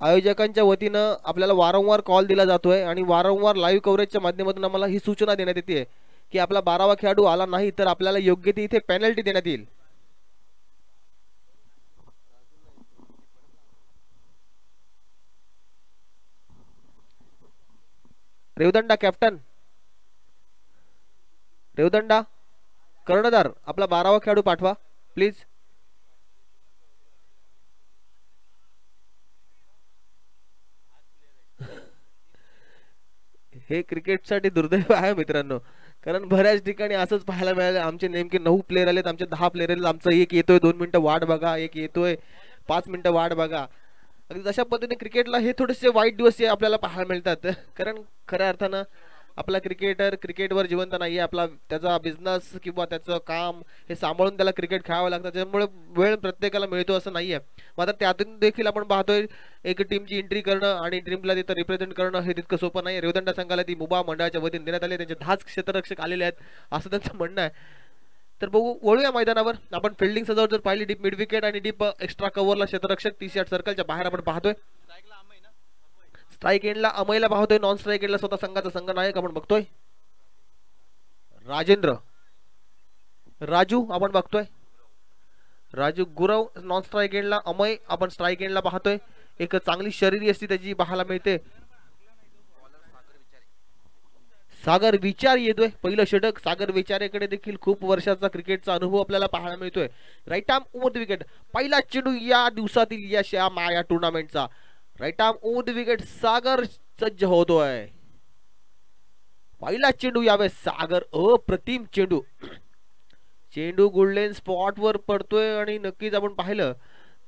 आयोजकांच्या वतीनं आपल्याला वारंवार कॉल दिला जातोय आणि वारंवार लाईव्ह कव्हरेजच्या माध्यमातून आम्हाला ही सूचना देण्यात येते की आपला 12वा खेळाडू आला नाही तर आपल्याला योग्य ती इथे पेनल्टी देण्यात येईल. रेवदंडा कॅप्टन, रेवदंडा कर्णधार, आपला 12वा खेळाडू पाठवा प्लीज. हे क्रिकेटसाठी दुर्दैव आहे मित्रांनो, कारण बऱ्याच ठिकाणी असंच पाहायला मिळालं. आमचे नेमके 9 प्लेयर आलेत, आमचे 10 प्लेयर आलेत, आमचा एक येतोय 2 मिनिटं वाट बघा, एक येतोय 5 मिनिटं वाट बघा. अगदी तशा पद्धतीने क्रिकेटला हे थोडेसे वाईट दिवस आपल्याला पाहायला मिळतात. कारण खऱ्या अर्थानं आपला क्रिकेटर क्रिकेटवर जिवंत नाहीये, आपला त्याचा बिझनेस किंवा त्याचं काम हे सांभाळून त्याला क्रिकेट खेळावं लागतं. त्यामुळे वेळ प्रत्येकाला मिळतो असं नाहीये. मात्र त्यातून देखील आपण पाहतोय एक टीमची एंट्री करणं आणि टीमला तिथं रिप्रेझेंट करणं हे तितकं सोपं नाही. रेवदंडा संघाला ती मुबा मंडळाच्या वतीने देण्यात आले, त्यांचे 10 क्षेत्ररक्षक आलेले आहेत असं त्यांचं म्हणणं आहे. तर बघू, वळूया मैदानावर. आपण फिल्डिंग सजावट जर पाहिली, डीप मिड विकेट आणि डीप एक्स्ट्रा कव्हरला क्षेत्ररक्षक 30 यार्ड सर्कलच्या बाहेर आपण पाहतोय. स्ट्राईक एंडला अमयला पाहतोय, नॉन स्ट्राईक एंडला स्वतः संघाचा संघनायक आपण बघतोय राजेंद्र, राजू आपण बघतोय, राजू गुरव नॉन स्ट्राईक एंडला, अमय आपण स्ट्राईक एंडला पाहतोय. एक चांगली शरीरी असती त्याची पाहायला मिळते. सागर विचार येतोय, पहिलं षटक सागर विचारेकडे देखील खूप वर्षाचा क्रिकेटचा अनुभव आपल्याला पाहायला मिळतोय. Right arm over the wicket, पहिला चेंडू या दिवसातील या टुर्नामेंटचा. Right arm over the wicket, Sagar सज्ज होतोय. पहिला चेंडू यावेळेस सागर, अप्रतिम चेंडू. चेंडू गोल्डन स्पॉट वर पडतोय आणि नक्कीच आपण पाहिलं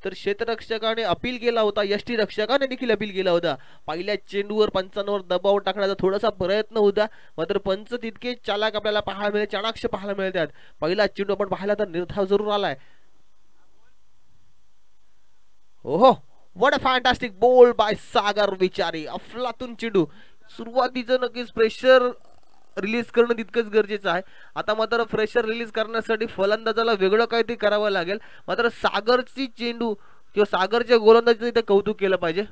तर क्षेत्ररक्षकाने अपील केला होता, यष्टी रक्षकाने देखील अपील केला होता. पहिल्या चेंडूवर पंचांवर दबाव टाकण्याचा थोडासा प्रयत्न होता, मात्र पंच तितके चालाक आपल्याला पाहायला मिळते, चाणाक्ष पाहायला मिळतात. पहिला चेंडू आपण पाहिला तर निर्धाव जरूर आलाय. ओहो, what a fantastic ball by Sagar Vichare, अफलातून चेंडू. सुरुवातीचं नक्कीच प्रेशर रिलीज करणं तितकंच गरजेचं आहे. आता मात्र प्रेशर रिलीज करण्यासाठी फलंदाजाला वेगळं काहीतरी करावं लागेल. मात्र सागरची चेंडू किंवा सागरच्या गोलंदाजीचं इथे कौतुक केलं पाहिजे.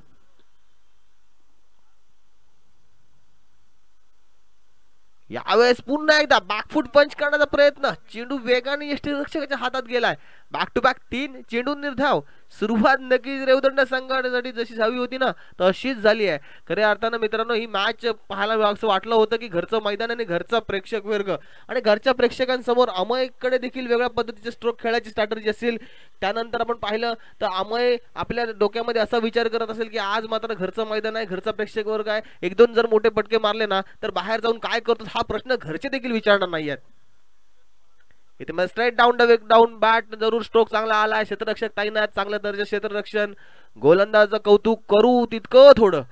यावेळेस पुन्हा एकदा बॅकफुट पंच करण्याचा प्रयत्न, चेंडू वेगाने यष्टीरक्षकाच्या हातात गेलाय. बॅक टू बॅक 3 चेंडू निर्धाव. सुरुवात नक्कीच रेवदंड संघासाठी जशी हवी होती ना तशीच झाली आहे. खऱ्या अर्थानं मित्रांनो ही मॅच पाहायला असं वाटलं होतं की घरचं मैदान आणि घरचा प्रेक्षक वर्ग आणि घरच्या प्रेक्षकांसमोर अमयकडे देखील वेगळ्या पद्धतीचे स्ट्रोक खेळायची स्ट्रॅटर्जी असेल. त्यानंतर आपण पाहिलं तर अमय आपल्या डोक्यामध्ये असा विचार करत असेल की आज मात्र घरचं मैदान आहे, घरचा प्रेक्षक वर्ग आहे, 1-2 जर मोठे पटके मारले ना तर बाहेर जाऊन काय करतो हा प्रश्न घरचे देखील विचारणार नाही आहेत. इथे मग स्ट्रेट डाऊन बॅट जरूर स्ट्रोक चांगला आलाय. क्षेत्ररक्षक ताईनाथ चांगल्या दर्जा क्षेत्ररक्षण, गोलंदाजाचं कौतुक करू तितकं थोडं.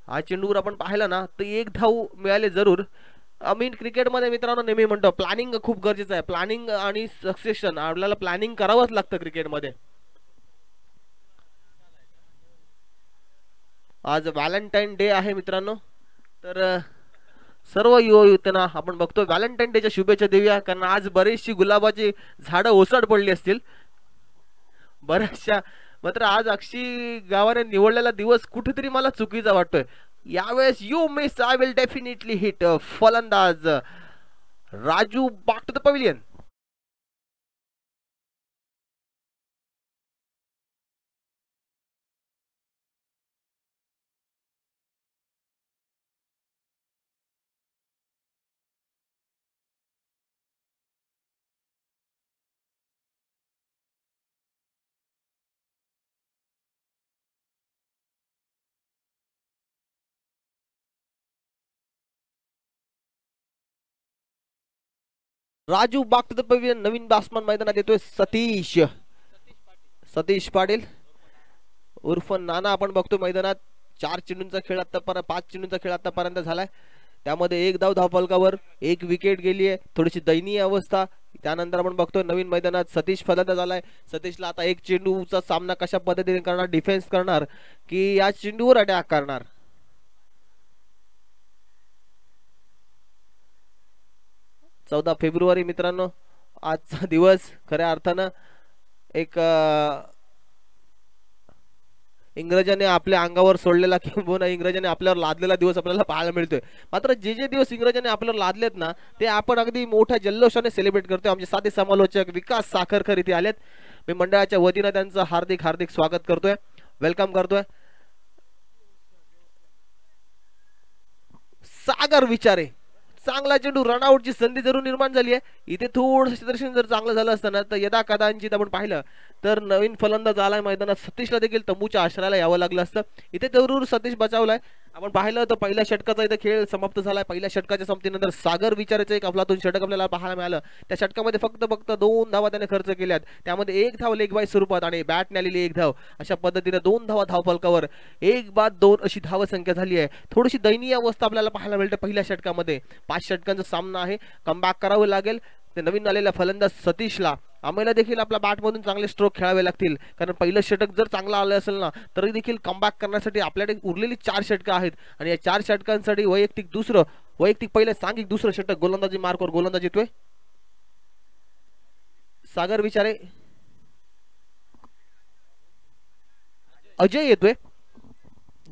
हा चेंडूवर आपण पाहिलं ना तर 1 धाव मिळाले जरूर. क्रिकेटमध्ये मित्रांनो नेहमी म्हणतो प्लॅनिंग खूप गरजेचं आहे. प्लॅनिंग आणि सक्सेशन आपल्याला प्लॅनिंग करावंच लागतं क्रिकेटमध्ये. आज व्हॅलेंटाईन डे आहे मित्रांनो, तर सर्व युवतींना आपण बघतो व्हॅलेंटाईन डेच्या शुभेच्छा देऊया. कारण आज बरीचशी गुलाबाची झाडं ओसाड पडली असतील बऱ्याचशा. मात्र आज अक्षी गावाने निवडलेला दिवस कुठेतरी मला चुकीचा वाटतोय. यावेळेस you miss I will definitely hit. फलंदाज Raju back to the pavilion. Raju back to the pavilion. नवीन बॅट्समन मैदानात येतोय सतीश पाटील उर्फ नाना आपण बघतो मैदानात. 4 चेंडूंचा खेळ आतापर्यंत 5 चेंडूंचा खेळ आतापर्यंत झालाय. त्यामध्ये 1 धाव धावफलकावर 1 विकेट गेली आहे. थोडीशी दयनीय अवस्था. त्यानंतर आपण बघतोय नवीन मैदानात सतीश फलंदाज आलाय. सतीशला आता 1 चेंडूचा सामना कशा पद्धतीने करणार, डिफेन्स करणार की या चेंडूवर अटॅक करणार. 14 फेब्रुवारी मित्रांनो आजचा दिवस खऱ्या अर्थानं एक इंग्रजांनी आपल्या अंगावर सोडलेला किंवा इंग्रजांनी आपल्यावर लादलेला दिवस आपल्याला पाहायला मिळतोय. मात्र जे जे दिवस इंग्रजांनी आपल्यावर लादलेत ना ते आपण अगदी मोठ्या जल्लोषाने सेलिब्रेट करतोय. आमचे साथी समालोचक विकास साखरकर इथे आलेत. मी मंडळाच्या वतीने त्यांचं हार्दिक हार्दिक स्वागत करतोय, वेलकम करतोय. सागर विचारे चांगला चेंडू, रनआउटची संधी जरूर निर्माण झाली आहे. इथे थोडं क्षेत्ररक्षण जर चांगलं झालं असतं ना तर यदा कदाचित आपण पाहिलं तर नवीन फलंदाज आलाय मैदानात सतीशला देखील तंबूच्या आश्रयाला यावं लागलं असतं. इथे जरूर सतीश बचावलाय. आपण पाहिलं तर पहिल्या षटकाचा इथे खेळ समाप्त झालाय. पहिल्या षटकाच्या संपत्तीनंतर सागर विचाराचं एक अफलातून षटक आपल्याला पाहायला मिळालं. त्या षटकामध्ये फक्त 2 धावा त्याने खर्च केल्यात. त्यामध्ये 1 धाव लेग बाय स्वरूपात आणि बॅटने आलेली 1 धाव. अशा पद्धतीने 2 धावा धावफलकावर 1 बाद 2 अशी धावसंख्या झाली आहे. थोडीशी दयनीय अवस्था आपल्याला पाहायला मिळते पहिल्या षटकामध्ये. 5 षटकांचा सामना आहे, कमबॅक करावं लागेल. ते नवीन आलेल्या फलंदाज सतीशला आम्हाला देखील आपल्या बॅटमधून चांगले स्ट्रोक खेळावे लागतील, कारण पहिलं षटक जर चांगलं आलं असेल ना तरी देखील कमबॅक करण्यासाठी आपल्याकडे उरलेली 4 षटकं आहेत. आणि या 4 षटकांसाठी वैयक्तिक पहिलं सांघिक दुसरं षटक गोलंदाजी मार्कवर गोलंदाज येतोय सागर विचारे. अजय येतोय,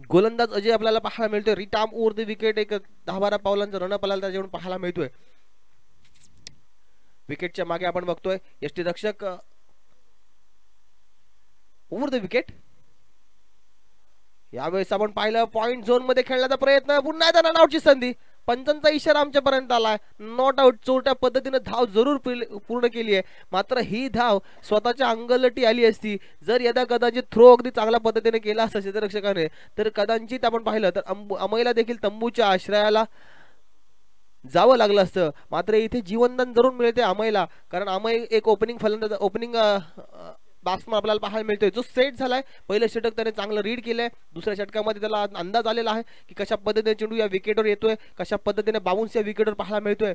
गोलंदाज अजय आपल्याला पाहायला मिळतोय. रिटाम ओव्हर द विकेट, एक 10-12 पावलांचा रनअप आपल्याला त्याच्याकडून पाहायला मिळतोय. विकेटच्या मागे आपण बघतोय यष्टीरक्षक ओव्हर द विकेट. यावेळेस आपण पाहिलं पॉइंट झोन मध्ये खेळण्याचा प्रयत्न, पुन्हा एकदा रनआउटची संधी. पंचांचा इशारा आमच्यापर्यंत आलाय, नॉट आउट. चोरट्या पद्धतीने धाव जरूर पूर्ण केली आहे, मात्र ही धाव स्वतःच्या अंगलटी आली असती जर यदा कदाचित थ्रो अगदी चांगल्या पद्धतीने केला असता क्षेत्ररक्षकाने तर कदाचित आपण पाहिलं तर अमयला देखील तंबूच्या आश्रयाला जावं लागलं असतं. मात्र इथे जीवनदान जरूर मिळते अमयला, कारण अमय एक ओपनिंग बॅट्समन आपल्याला पाहायला मिळतोय जो सेट झालाय. पहिलं षटक त्याने चांगलं रीड केलंय. दुसऱ्या षटकामध्ये त्याला अंदाज आलेला आहे की कशा पद्धतीने चेंडू या विकेटवर येतोय, कशा पद्धतीने बाउन्स या विकेटवर पाहायला मिळतोय.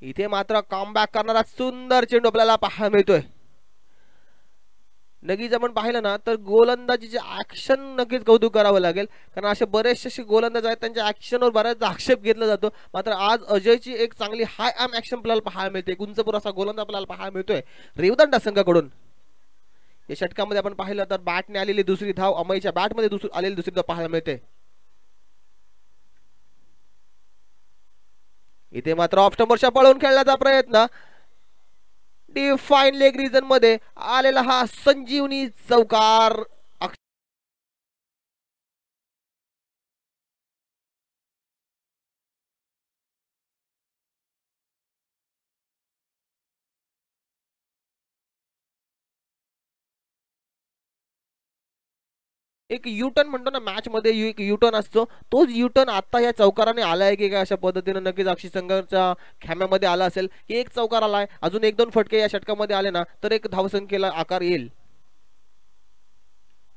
इथे मात्र कमबॅक करणारा सुंदर चेंडू आपल्याला पाहायला मिळतोय. नक्कीच आपण पाहिलं ना तर गोलंदाजीचे ऍक्शन नक्कीच कौतुक करावं लागेल, कारण असे बरेचसे गोलंदाज आहेत त्यांच्या ऍक्शनवर बऱ्याचदा आक्षेप घेतला जातो. मात्र आज अजयची एक चांगली हाय आर्म ऍक्शन आपल्याला पाहायला मिळते. गुंजपुर असा गोलंदाज आपल्याला पाहायला मिळतोय रेवदंडा संघाकडून. या षटकामध्ये आपण पाहिलं तर बॅटने आलेली दुसरी धाव, अमयच्या बॅटमध्ये आलेली दुसरी धाव पाहायला मिळते. इथे मात्र ऑफ स्टंपवरच्या पळून खेळण्याचा प्रयत्न, डिफाईन लेग रिजन मध्ये आलेला हा संजीवनी चौकार. एक युटर्न म्हणतो ना मॅच मध्ये, एक युटर्न असतो, तोच युटर्न आता या चौकाराने आलाय की काय अशा पद्धतीने नक्कीच अक्षी संघाच्या खेम्यामध्ये आला असेल की एक चौकार आलाय, अजून 1-2 फटके या षटकामध्ये आले ना तर एक धावसंख्येला आकार येईल.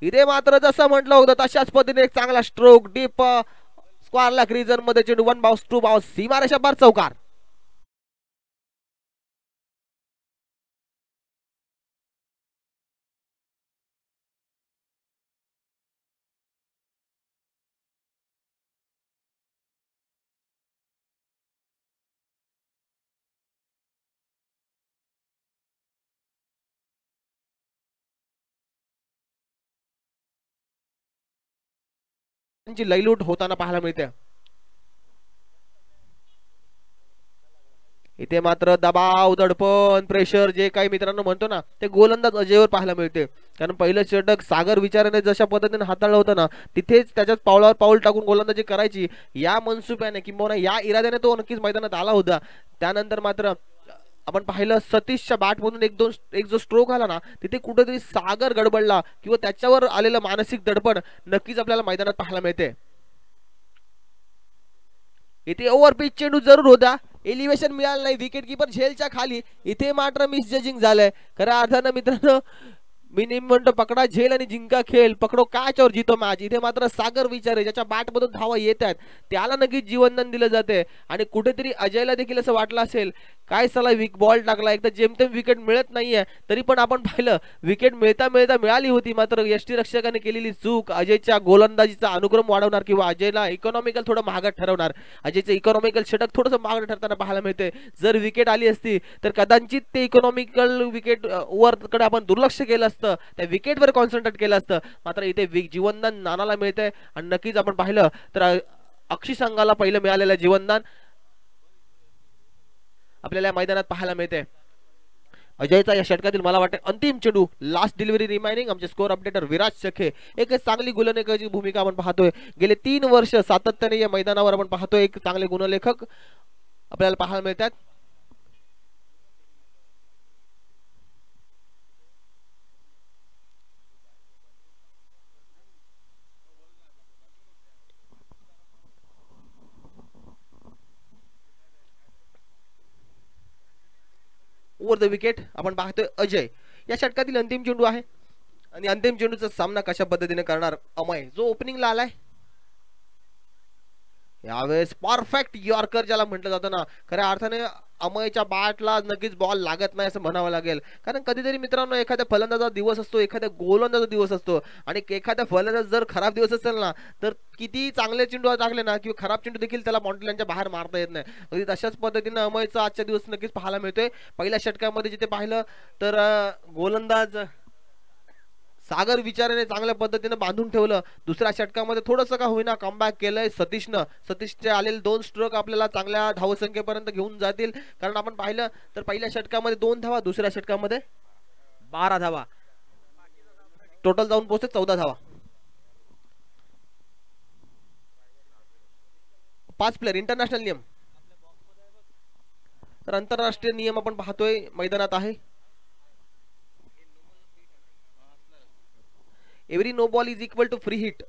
इथे मात्र जसं म्हटलं होतं तशाच पद्धतीने एक चांगला stroke deep square leg region मध्ये चेंडू 1 बाउन्स 2 बाउन्स सीमारेषा बार चौकार. लयलूट होताना पाहायला मिळते. इथे मात्र दबाव, दडपण, प्रेशर जे काही मित्रांनो म्हणतो ना ते गोलंदाज अजयवर पाहायला मिळते. कारण पहिलं षटक सागर विचाराने जशा पद्धतीने हाताळलं होतं ना तिथेच त्याच्यात पावलावर पाऊल टाकून गोलंदाजी करायची या मनसुब्याने किंवा या इराद्याने तो नक्कीच मैदानात आला होता. त्यानंतर मात्र आपण पाहिलं सतीशच्या बॅटमधून एक जो स्ट्रोक आला ना तिथे कुठेतरी सागर गडबडला किंवा त्याच्यावर आलेलं मानसिक दडपण नक्कीच आपल्याला मैदानात पाहायला मिळते. इथे ओव्हर पिच चेंडू जरूर होता, एलिव्हेशन मिळालं नाही, विकेट किपर झेलच्या खाली. इथे मात्र मिस जजिंग झालंय. खऱ्या अर्थानं मित्रांनो मी नेहमी म्हणतो पकडा झेल आणि जिंका खेळ, पकडो कॅच और जीतो मॅच. इथे मात्र सागर विचारे ज्याच्या बॅट मधून धावा येत आहेत त्याला नक्कीच जीवनदान दिलं जाते. आणि कुठेतरी अजयला देखील असं वाटलं असेल काय साला वीक बॉल टाकला, एकदा जेमतेम विकेट मिळत नाहीये. तरी पण आपण पाहिलं विकेट मिळता मिळता मिळाली होती, मात्र यष्टीरक्षकाने केलेली चूक अजयच्या गोलंदाजीचा अनुक्रम वाढवणार किंवा अजयला इकॉनॉमिकल थोडं महागात ठरवणार. अजयचं इकॉनॉमिकल षटक थोडंसं महाग ठरताना पाहायला मिळते. जर विकेट आली असती तर कदाचित ते इकॉनॉमिकल विकेट ओव्हरकडे आपण दुर्लक्ष केलं असतं, त्या विकेटवर कॉन्सन्ट्रेट केलं असतं. मात्र इथे जीवनदान नानाला मिळतंय आणि नक्कीच आपण पाहिलं तर अक्षी संघाला पहिलं मिळालेलं जीवनदान आपल्याला मैदानात पाहायला मिळते. अजयचा या षटकातील मला वाटतं अंतिम चेंडू, लास्ट डिलिव्हरी रिमाइनिंग. आमचे स्कोर अपडेटर विराज सखे. एक चांगली गुणलेखकाची भूमिका आपण पाहतोय. गेले 3 वर्ष सातत्याने या मैदानावर आपण पाहतोय एक चांगले गुणलेखक आपल्याला पाहायला मिळतात. ओव्हर द विकेट आपण पाहतोय अजय. या षटकातील अंतिम चेंडू आहे आणि अंतिम चेंडूचा सामना कशा पद्धतीने करणार अमय जो ओपनिंगला आलाय. यावेळेस परफेक्ट यॉर्कर ज्याला म्हटलं जातं ना, खऱ्या अर्थाने अमयच्या बॅटला नक्कीच बॉल लागत नाही असं म्हणावं लागेल. कारण कधीतरी मित्रांनो एखाद्या फलंदाजा दिवस असतो, एखाद्या गोलंदाजा दिवस असतो आणि एखाद्या फलंदाज जर खराब दिवस असेल ना तर किती चांगले चेंडू टाकले ना किंवा खराब चेंडू देखील त्याला बाउंड्रीच्या बाहेर मारता येत नाही. अगदी तशाच पद्धतीने अमयचा आजच्या दिवस नक्कीच पाहायला मिळतोय. पहिल्या षटकामध्ये जिथे पाहिलं तर गोलंदाज सागर विचाराने चांगल्या पद्धतीने बांधून ठेवलं. दुसऱ्या षटकामध्ये थोडंसं का होईना कमबॅक केलंय सतीशनं. सतीशचे आलेले 2 स्ट्रोक आपल्याला चांगल्या धावसंख्येपर्यंत घेऊन जातील. कारण आपण पाहिलं तर पहिल्या षटकामध्ये 2 धावा, दुसऱ्या षटकामध्ये 12 धावा, टोटल जाऊन पोहोचते 14 धावा. 5 प्लेयर इंटरनॅशनल नियम. तर आंतरराष्ट्रीय नियम आपण पाहतोय मैदानात आहे. Every no ball is equal to free hit.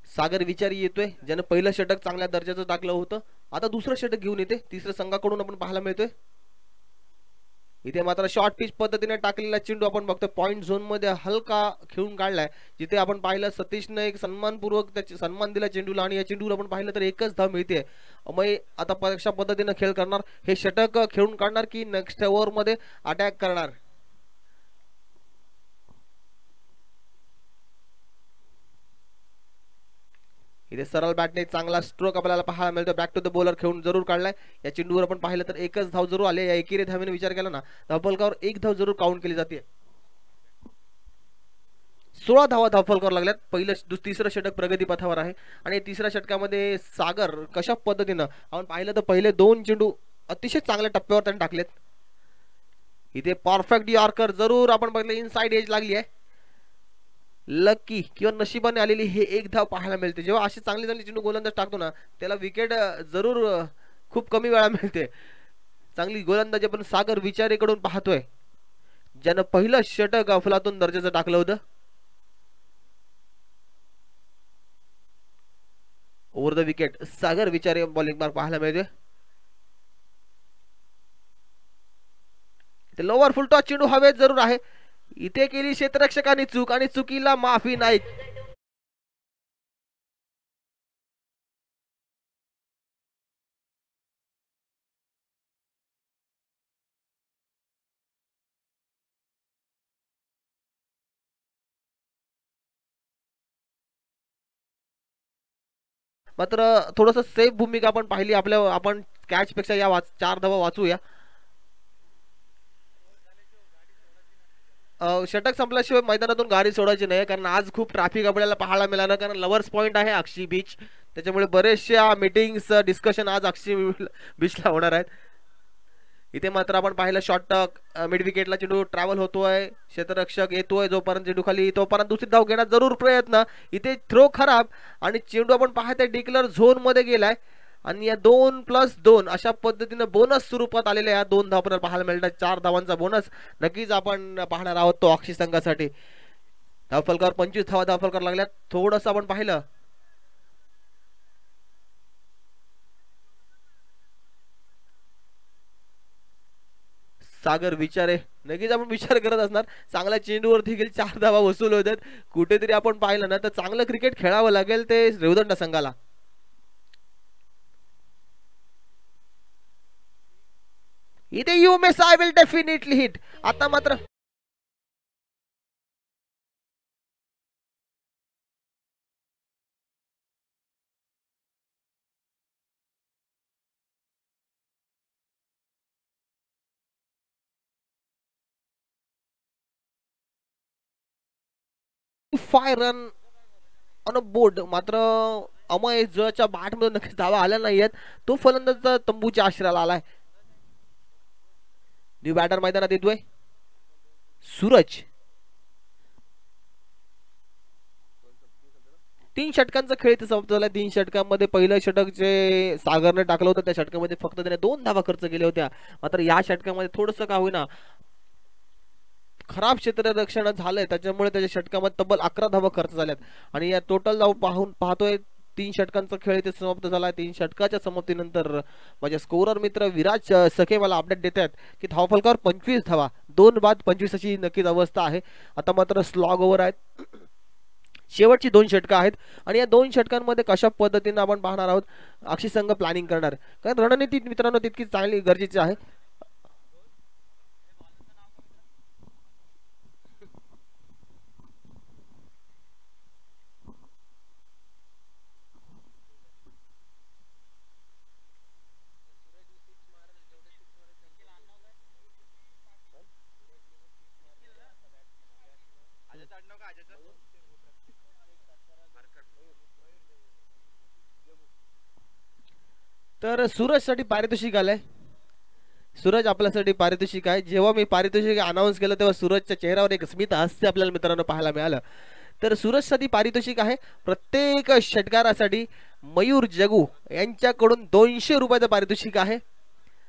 Sagar Vichare येतोय ज्यानं पहिलं षटक चांगल्या दर्जाचं टाकलं होतं. आता दुसरं षटक घेऊन येते तिसऱ्या संघाकडून आपण पाहायला मिळतोय. इथे मात्र शॉर्ट पिच पद्धतीने टाकलेला चेंडू आपण बघतो पॉइंट झोन मध्ये हलका खेळून काढलाय. जिथे आपण पाहिलं सतीशने एक सन्मानपूर्वक त्याचे सन्मान दिला चेंडूला आणि या चेंडूला आपण पाहिलं तर एकच धाव मिळते. अमय आता कशा पद्धतीने खेळ करणार, हे षटक खेळून काढणार की नेक्स्ट ओव्हर मध्ये अटॅक करणार. इथे सरळ बॅटने चांगला स्ट्रोक आपल्याला पाहायला मिळतो. बॅक टू द बॉलर खेळून जरूर काढलाय. या चेंडूवर आपण पाहिलं तर एकच धाव जरूर आले. या एकेरी धावेने विचार केला ना धावफलकावर 1 धाव जरूर काउंट केली जाते. 16 धावा धावफलकावर लागल्यात. पहिलं तिसरं षटक प्रगती पथावर आहे आणि तिसऱ्या षटकामध्ये सागर कशा पद्धतीनं आपण पाहिलं तर पहिले 2 चेंडू अतिशय चांगल्या टप्प्यावर त्यांनी टाकलेत. इथे परफेक्ट यॉर्कर जरूर आपण बघितलं इनसाइड एज लागली आहे. लकी किंवा नशिबाने आलेली हे 1 धाव पाहायला मिळते. जेव्हा अशी चांगली चांगली चेंडू गोलंदाज टाकतो ना त्याला विकेट जरूर खूप कमी वेळा मिळते. चांगली गोलंदाजी आपण सागर विचारेकडून पाहतोय ज्यानं पहिलं षटक अफलातून दर्जाचं टाकलं होतं. Over the wicket Sagar Vichare bowling mark पाहायला मिळते. लोअर फुल टॉस चेंडू हवेत जरूर आहे. इथे केली क्षेत्ररक्षकांनी चूक आणि चुकीला माफी नाही. मात्र थोडस सेफ भूमिका आपण पाहिली आपल्या. आपण कॅच पेक्षा या 4 धावा वाचूया. षटक संपल्याशिवाय मैदानातून गाडी सोडायची नाही कारण आज खूप ट्रॅफिक आपल्याला पाहायला मिळालं. कारण लवर्स पॉइंट आहे अक्षी बीच, त्याच्यामुळे बरेचशा मीटिंग्स डिस्कशन आज अक्षी बीचला होणार आहेत. इथे मात्र आपण पाहिलं शॉर्ट मिड विकेटला चेंडू ट्रॅव्हल होतोय, क्षेत्ररक्षक येतोय जोपर्यंत चेंडू खाली तोपर्यंत दुसरी धाव घेण्यात जरूर प्रयत्न. इथे थ्रो खराब आणि चेंडू आपण पाहतोय डिक्लर झोन मध्ये गेलाय आणि या 2+2 अशा पद्धतीने बोनस स्वरूपात आलेल्या या 2 धावा पाहायला मिळतात. 4 धावांचा बोनस नक्कीच आपण पाहणार आहोत तो अक्षी संघासाठी. धावफलकावर 25 धावा धावफलकार लागल्यात. थोडस आपण पाहिलं सागर विचारे, नक्कीच आपण विचार करत असणार. चांगल्या चेंडूवर देखील 4 धावा वसूल होतात. कुठेतरी आपण पाहिलं ना तर चांगलं क्रिकेट खेळावं लागेल ते रेवदंडा संघाला. इथे you miss I will definitely hit. आता मात्र five run on a board. मात्र अमय जच्या बाट मध्ये नक्कीच धावा आल्या नाहीयेत. तो फलंदाज तंबूच्या आश्रयाला आलाय. न्यू बॅटर मैदानात येतोय सूरज. 3 षटकांचा खेळ इथे समाप्त झाला. 3 षटकांमध्ये पहिलं षटक जे सागरने टाकलं होतं त्या षटकामध्ये फक्त त्याने 2 धावा खर्च केल्या होत्या. मात्र या षटकामध्ये थोडस का होईना खराब क्षेत्ररक्षण झालंय, त्याच्यामुळे त्याच्या षटकामध्ये तब्बल 11 धावा खर्च झाल्यात. आणि या टोटल धाव पाहतोय 3 षटकांचा खेळ इथे समाप्त झाला. 3 षटकाच्या समाप्तीनंतर माझ्या स्कोरर मित्र विराज सखे मला अपडेट देत आहेत की धावफलकावर 25 धावा, 2 बाद 25 अशी नक्कीच अवस्था आहे. आता मात्र स्लॉग ओव्हर आहेत. शेवटची 2 षटकं आहेत आणि या 2 षटकांमध्ये कशा पद्धतीने आपण पाहणार आहोत अक्षी संघ प्लॅनिंग करणार. कारण रणनीती मित्रांनो तितकी चांगली गरजेची आहे. तर सूरज साठी पारितोषिक आलंय. सूरज आपल्यासाठी पारितोषिक आहे. जेव्हा मी पारितोषिक अनाऊन्स केलं तेव्हा सूरजच्या चेहऱ्यावर एक स्मित हास्य आपल्याला मित्रांनो पाहायला मिळालं. तर सूरजसाठी पारितोषिक आहे. प्रत्येक षटकारासाठी मयूर जगू यांच्याकडून 200 रुपयाचं पारितोषिक आहे.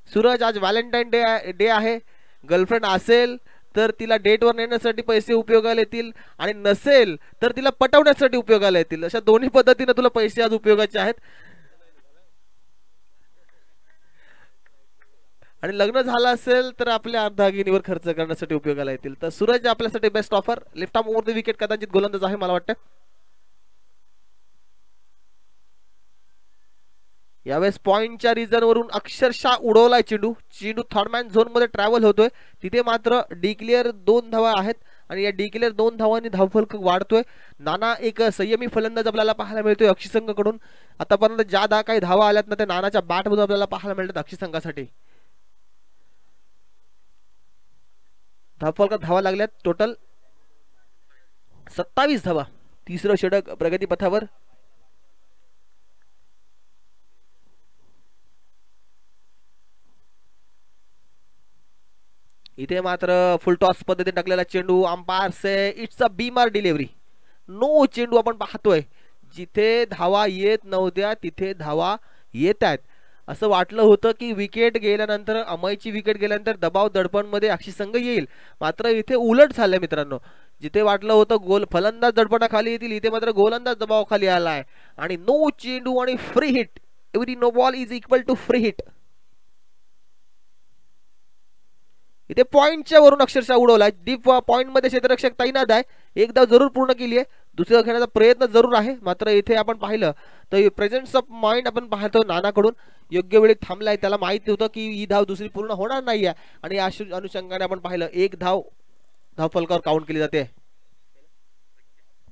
सूरज आज व्हॅलेंटाईन डे आहे. गर्लफ्रेंड असेल तर तिला डेटवर नेण्यासाठी पैसे उपयोगाला येतील आणि नसेल तर तिला पटवण्यासाठी उपयोगाला येतील. अशा दोन्ही पद्धतीने तुला पैसे आज उपयोगाचे आहेत. आणि लग्न झालं असेल तर आपल्या अर्धागिनीवर खर्च करण्यासाठी उपयोगाला येतील. तर सूरज आपल्यासाठी best offer. Lift off over the wicket कदाचित गोलंदाज आहे मला वाटतं. यावेळेस पॉइंटच्या रिजन वरून अक्षरशः उडवलाय चेंडू. चेंडू थर्डमॅन झोन मध्ये ट्रॅव्हल होतोय. तिथे मात्र डिक्लेअर 2 धावा आहेत आणि या डिक्लेअर 2 धावांनी धावफलक वाढतोय. नाना एक संयमी फलंदाज आपल्याला पाहायला मिळतोय अक्षी संघाकडून. आतापर्यंत ज्या काही धावा आल्यात ना त्या नानाच्या बॅट मधून आपल्याला पाहायला मिळतात अक्षी संघासाठी. धावफलकात धावा लागल्यात टोटल 27 धावा. तिसरं षटक प्रगती पथावर. इथे मात्र फुल टॉस पद्धतीने टाकलेला चेंडू. अंपायर से इट्स अ बीमार डिलिव्हरी. नो चेंडू आपण पाहतोय. जिथे धावा येत नव्हत्या तिथे धावा येत आहेत. असं वाटलं होतं की विकेट गेल्यानंतर अमयची विकेट गेल्यानंतर दबाव दडपण मध्ये अक्षी संघ येईल. मात्र इथे उलट झालंय मित्रांनो. जिथे वाटलं होतं गोल फलंदाज दडपणाखाली येतील इथे मात्र गोलंदाज दबावाखाली आलाय. आणि नो चेंडू आणि free hit. Every no ball is equal to free hit. इथे पॉइंटच्या वरून अक्षरशः उडवलाय. डीप पॉइंट मध्ये क्षेत्ररक्षक तैनात आहे. एकदा जरूर पूर्ण केली आहे. दुसऱ्या खेळण्याचा प्रयत्न जरूर आहे. मात्र इथे आपण पाहिलं तर प्रेझेन्स ऑफ माइंड आपण पाहतो नानाकडून. योग्य वेळी थांबलाय. त्याला माहिती होतं की ही धाव दुसरी पूर्ण होणार नाहीये आणि या अनुषंगाने आपण पाहिलं 1 धाव धावफलकावर काउंट केली जाते.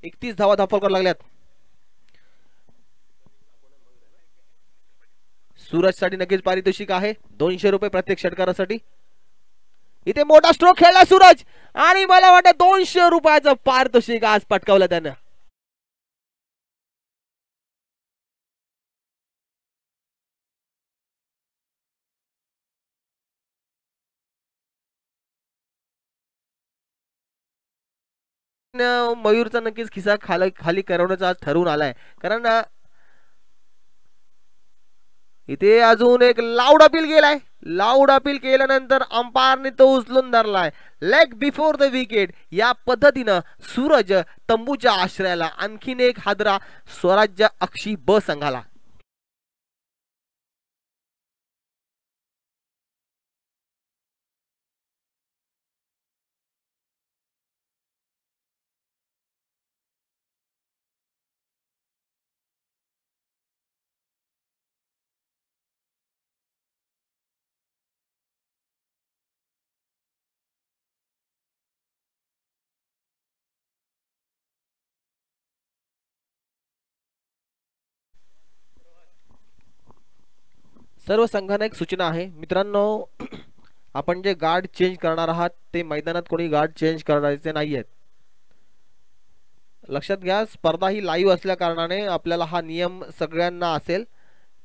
31 धावा धावफलकावर लागल्यात. सूरज साठी नक्कीच पारितोषिक आहे 200 रुपये प्रत्येक षटकारासाठी. इथे मोठा स्ट्रोक खेळला सूरज आणि मला वाटतं 200 रुपयाचं पारितोषिक आज पटकावलं त्यानं. मयूरचा नक्कीच खिसा खाली करवण्याचा आज ठरवून आलाय. कारण इथे अजून एक लाऊड अपील गेलाय. लाऊड अपील केल्यानंतर अंपायरने तो उचलून धरलाय. Leg before the wicket. या पद्धतीनं सूरज तंबूच्या आश्रयाला आणखीन एक हादरा स्वराज्य अक्षी ब संघाला. सर्व संघांना एक सूचना आहे मित्रांनो, आपण जे गार्ड चेंज करणार आहात ते मैदानात कोणी गार्ड चेंज करायचे नाहीयेत. लक्षात घ्या, स्पर्धा ही लाईव्ह असल्या कारणाने आपल्याला हा नियम सगळ्यांना असेल.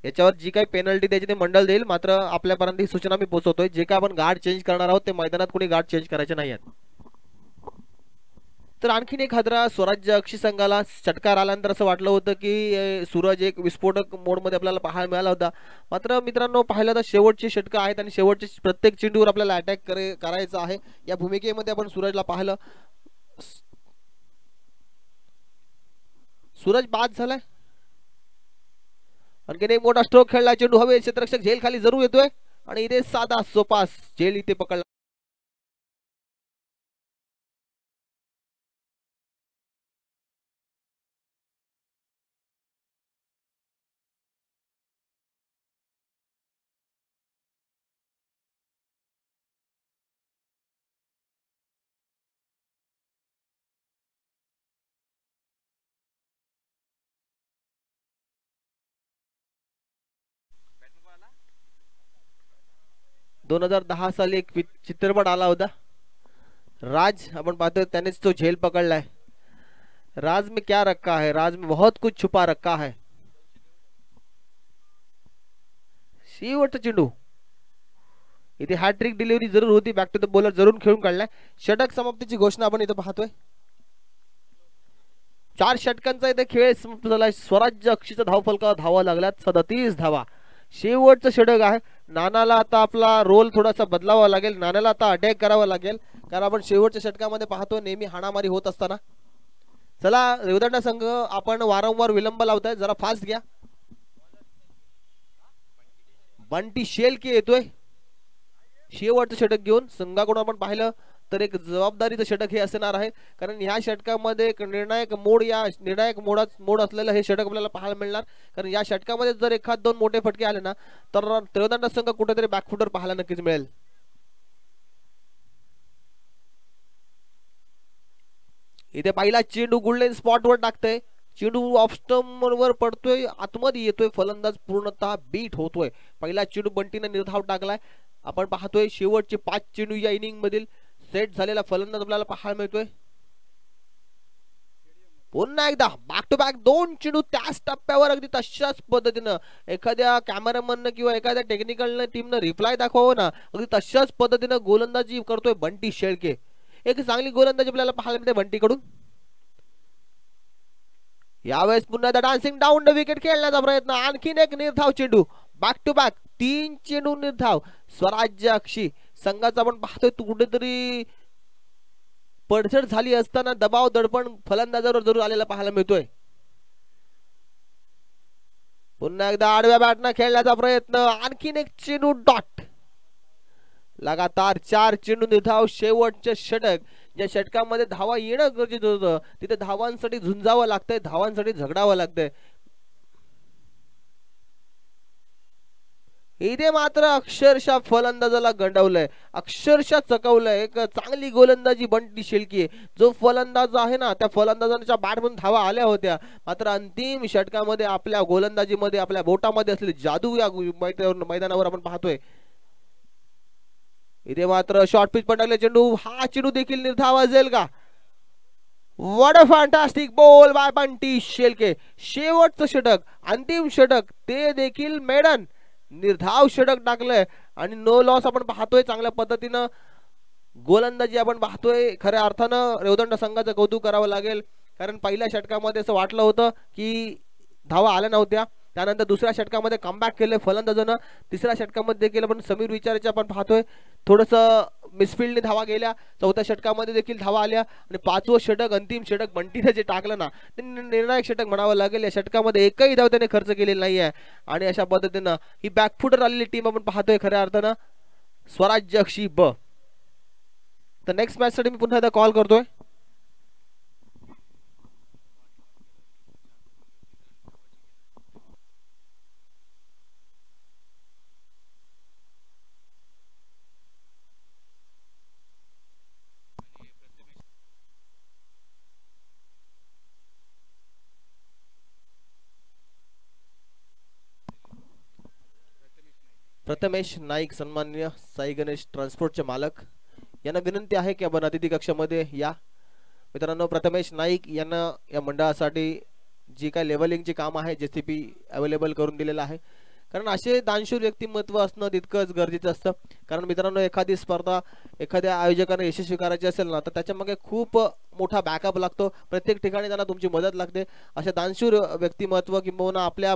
याच्यावर जी काही पेनल्टी द्यायची ते मंडळ देईल, मात्र आपल्यापर्यंत ही सूचना मी पोहोचवतोय, जे काय आपण गार्ड चेंज करणार आहोत ते मैदानात कोणी गार्ड चेंज करायचे नाहीयेत. तर आणखीन एक हादरा स्वराज्य अक्षी संघाला. षटकार आल्यानंतर असं वाटलं होतं की सूरज एक विस्फोटक मोडमध्ये आपल्याला पाहायला मिळाला होता, मात्र मित्रांनो पाहिलं तर शेवटचे षटकं आहेत आणि शेवटचे प्रत्येक चेंडूवर आपल्याला अटॅक करायचा आहे. या भूमिकेमध्ये आपण सूरजला पाहिलं. सूरज बाद झालाय. आणखीन एक मोठा स्ट्रोक खेळला. चेंडू हवे, क्षेत्ररक्षक झेल खाली जरूर येतोय आणि इथे साधा सोपा झेल इथे पकडला. दोन 2010 साली एक चित्रपट आला होता राज, आपण पाहतोय त्यानेच तो झेल पकडलाय. राज में क्या रखा है, राज में बहुत कुछ छुपा रखा है. शेवटचा चेंडू इथे हॅट्रिक डिलिव्हरी जरूर होती. बॅक टू द बॉलर जरूर खेळून काढलाय. षटक समाप्तीची घोषणा आपण इथे पाहतोय. 4 षटकांचा इथे खेळ समाप्त झालाय. स्वराज्य अक्षीचा धावफलकावर धावा लागल्यात 37 धावा. शेवटचं षटक आहे. नानाला आता आपला रोल थोडासा बदलावा लागेल. नानाला आता अटॅक करावा लागेल, कारण आपण शेवटच्या षटकामध्ये पाहतो नेहमी हाणामारी होत असताना. चला रेवदंडा संघ आपण वारंवार विलंब लावताय, जरा फास्ट घ्या. बंटी शेलके येतोय शेवटचं षटक घेऊन. संघाकडून आपण पाहिलं तर एक जबाबदारीचं षटक हे असणार आहे, कारण ह्या षटकामध्ये एक निर्णायक मोड असलेलं हे षटक आपल्याला पाहायला मिळणार. कारण या षटकामध्ये जर एखाद 2 मोठे फटके आले ना तर त्रिवदंडा संघ कुठेतरी बॅकफुटर पाहायला नक्कीच मिळेल. इथे पहिला चेंडू गुडलेन स्पॉटवर टाकतोय. चेंडू ऑफ स्टंप वर पडतोय, आतमध्ये येतोय. फलंदाज पूर्णतः बीट होतोय. पहिला चेंडू बंटीने निर्धाव टाकलाय. आपण पाहतोय शेवटचे 5 चेंडू या इनिंग मधील सेट झालेला फलंदाज आपल्याला पाहायला मिळतोय. पुन्हा एकदा बॅक टू बॅक 2 चेंडू त्याच टप्प्यावर अगदी तशाच पद्धतीनं एखाद्या कॅमेरामॅननं किंवा एखाद्या टेक्निकल टीमनं रिप्लाय दाखवावं ना, अगदी तशाच पद्धतीनं गोलंदाजी करतोय बंटी शेळके. एक चांगली गोलंदाजी आपल्याला पाहायला मिळते बंटीकडून. यावेळेस पुन्हा एकदा डान्सिंग डाऊन द विकेट खेळण्याचा प्रयत्न. आणखीन एक निर्धाव चेंडू. बॅक टू बॅक 3 चेंडू निर्धाव. स्वराज्य अक्षी संघाचा आपण पाहतोय कुठेतरी पडझड झाली असताना दबाव दडपण फलंदाजावर जरूर आलेला पाहायला मिळतोय. पुन्हा एकदा आडव्या बॅटनं खेळण्याचा प्रयत्न. आणखीन एक चेंडू डॉट. लगातार 4 चेंडू निर्धाव. शेवटचे षटक, ज्या षटकामध्ये धावा येणं गरजेचं होतं तिथे धावांसाठी झुंजावं लागतंय, धावांसाठी झगडावं लागतंय. इथे मात्र अक्षरशः फलंदाजाला गंडवलंय, अक्षरशः चकवलंय. एक चांगली गोलंदाजी बंटी शेळके, जो फलंदाज आहे ना त्या फलंदाजांच्या बॅटमधून धावा आल्या होत्या, मात्र अंतिम षटकामध्ये आपल्या गोलंदाजीमध्ये आपल्या बोटामध्ये असलेली जादू या मैदानावर आपण पाहतोय. इथे मात्र शॉर्ट पिच पडले चेंडू. हा चेंडू देखील निर्धाव असेल का? What a fantastic ball bye Bunty Shelke. शेवटचं षटक, अंतिम षटक, ते देखील मेडन निर्धाव षटक टाकलंय आणि नो लॉस आपण पाहतोय. चांगल्या पद्धतीनं गोलंदाजी आपण पाहतोय. खऱ्या अर्थानं रेवदंडा संघाचं कौतुक करावं लागेल, कारण पहिल्या षटकामध्ये असं वाटलं होतं की धावा आल्या नव्हत्या, त्यानंतर दुसऱ्या षटकामध्ये कमबॅक केले फलंदाजानं, तिसऱ्या षटकामध्ये देखील आपण समीर विचाराचे आपण पाहतोय थोडंसं मिसफिल्डने धावा गेल्या, चौथ्या षटकामध्ये देखील धावा आल्या आणि पाचवं षटक अंतिम षटक बंटीने जे टाकलं ना ते निर्णायक षटक म्हणावं लागेल. या षटकामध्ये एकही धाव त्याने खर्च केलेला नाही आहे आणि अशा पद्धतीनं ही बॅकफुटर आलेली टीम आपण पाहतोय खऱ्या अर्थानं स्वराज्य अक्षी ब. तर नेक्स्ट मॅच साठी मी पुन्हा एकदा कॉल करतोय. प्रथमेश नाईक सन्माननीय साई गणेश ट्रान्सपोर्टचे मालक यांना विनंती आहे की आपण अतिथी कक्षामध्ये या. मित्रांनो प्रथमेश नाईक यांना या मंडळासाठी जी काय लेवलिंगची काम आहे JCP अवेलेबल करून दिलेलं आहे. कारण असे दानशूर व्यक्तिमत्व असणं तितकंच गरजेचं असतं. कारण मित्रांनो एखादी स्पर्धा एखाद्या आयोजकाने यशस्वी करायची असेल ना तर त्याच्यामागे खूप मोठा बॅकअप लागतो. प्रत्येक ठिकाणी त्यांना तुमची मदत लागते. अशा दानशूर व्यक्तिमत्व किंवा आपल्या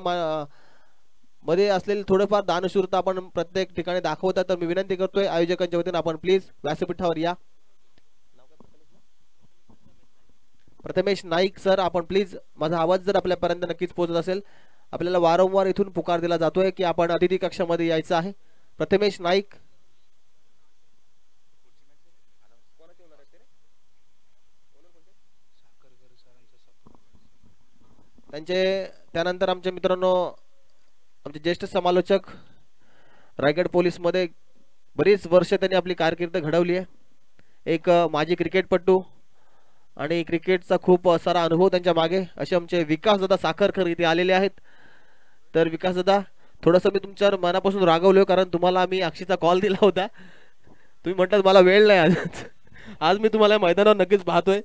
मध्ये असलेली थोडंफार दानशूरता आपण प्रत्येक ठिकाणी दाखवतात. तर मी विनंती करतोय आयोजकांच्या वतीने आपण प्लीज व्यासपीठावर या. प्रथमेश नाईक सर आपण प्लीज, माझा आवाज जर आपल्यापर्यंत नक्कीच पोहोचत असेल, आपल्याला वारंवार इथून पुकार दिला जातोय की आपण अतिथी कक्षामध्ये यायचं आहे. प्रथमेश नाईक त्यांचे, त्यानंतर आमचे मित्रांनो आमचे ज्येष्ठ समालोचक रायगड पोलीसमध्ये बरीच वर्ष त्यांनी आपली कारकीर्द घडवली आहे. एक माजी क्रिकेटपटू आणि क्रिकेटचा खूप सारा अनुभव त्यांच्या मागे असे आमचे विकासदादा साखरकर इथे आलेले आहेत. तर विकासदादा थोडंसं मी तुमच्यावर मनापासून रागवलो कारण तुम्हाला मी अक्षीचा कॉल दिला होता. तुम्ही म्हणतात मला वेळ नाही आज. आज मी तुम्हाला मैदानावर नक्कीच पाहतोय.